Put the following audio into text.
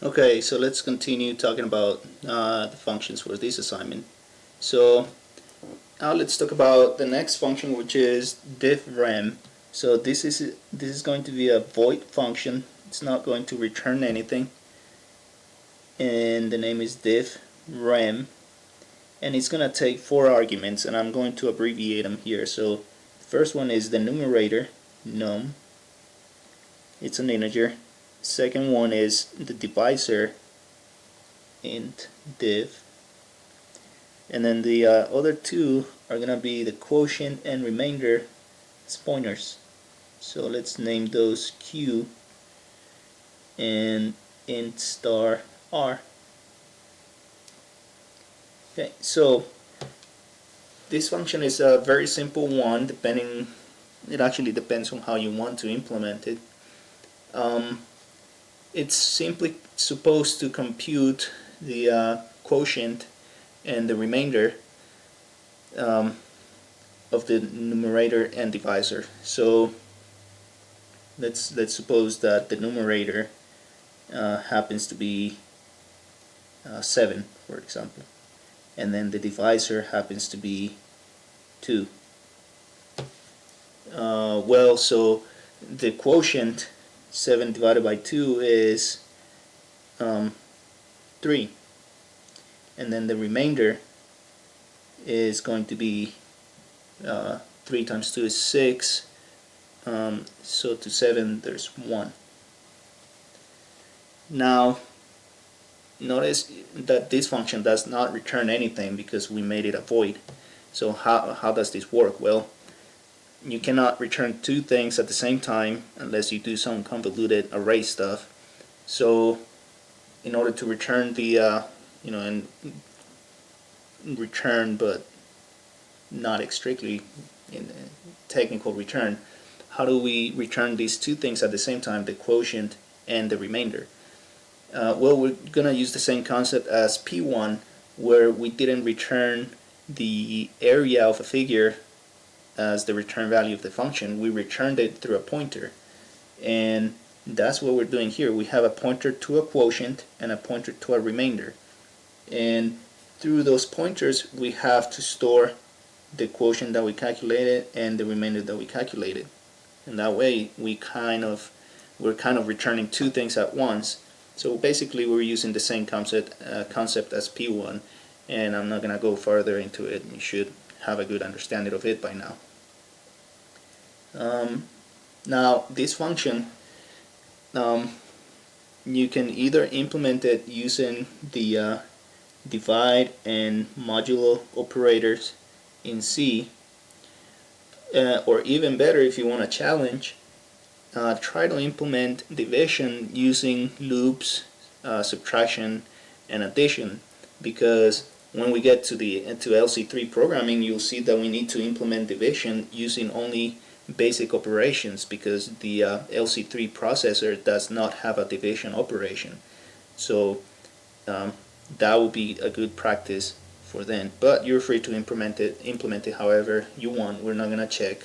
Okay, so let's continue talking about the functions for this assignment. So now let's talk about the next function, which is divRem. So this is going to be a void function. It's not going to return anything, and the name is divRem, and it's gonna take 4 arguments, and I'm going to abbreviate them here. So the first one is the numerator, num. It's an integer. Second one is the divisor, int div, and then the other two are gonna be the quotient and remainder as pointers. So let's name those q and int star r. Okay, so this function is a very simple one. It actually depends on how you want to implement it. It's simply supposed to compute the quotient and the remainder of the numerator and divisor. So let's suppose that the numerator happens to be 7, for example, and then the divisor happens to be 2. Well, so the quotient 7 divided by 2 is 3, and then the remainder is going to be 3 times 2 is 6, so to 7 there's 1. Now notice that this function does not return anything because we made it a void. So how does this work? Well, you cannot return 2 things at the same time unless you do some convoluted array stuff. So in order to return the and return, but not strictly in technical return, how do we return these 2 things at the same time, the quotient and the remainder? Well, we're gonna use the same concept as P1, where we didn't return the area of a figure as the return value of the function. We returned it through a pointer, and that's what we're doing here. We have a pointer to a quotient and a pointer to a remainder, and through those pointers we have to store the quotient that we calculated and the remainder that we calculated, and that way we're kind of returning 2 things at once. So basically we're using the same concept as P1, and I'm not gonna go further into it. You should have a good understanding of it by now. Now this function, you can either implement it using the divide and modulo operators in C, or even better, if you want a challenge, try to implement division using loops, subtraction, and addition, because when we get to LC3 programming, you'll see that we need to implement division using only basic operations, because the LC3 processor does not have a division operation. So that will be a good practice for then, but you're free to implement it however you want. We're not going to check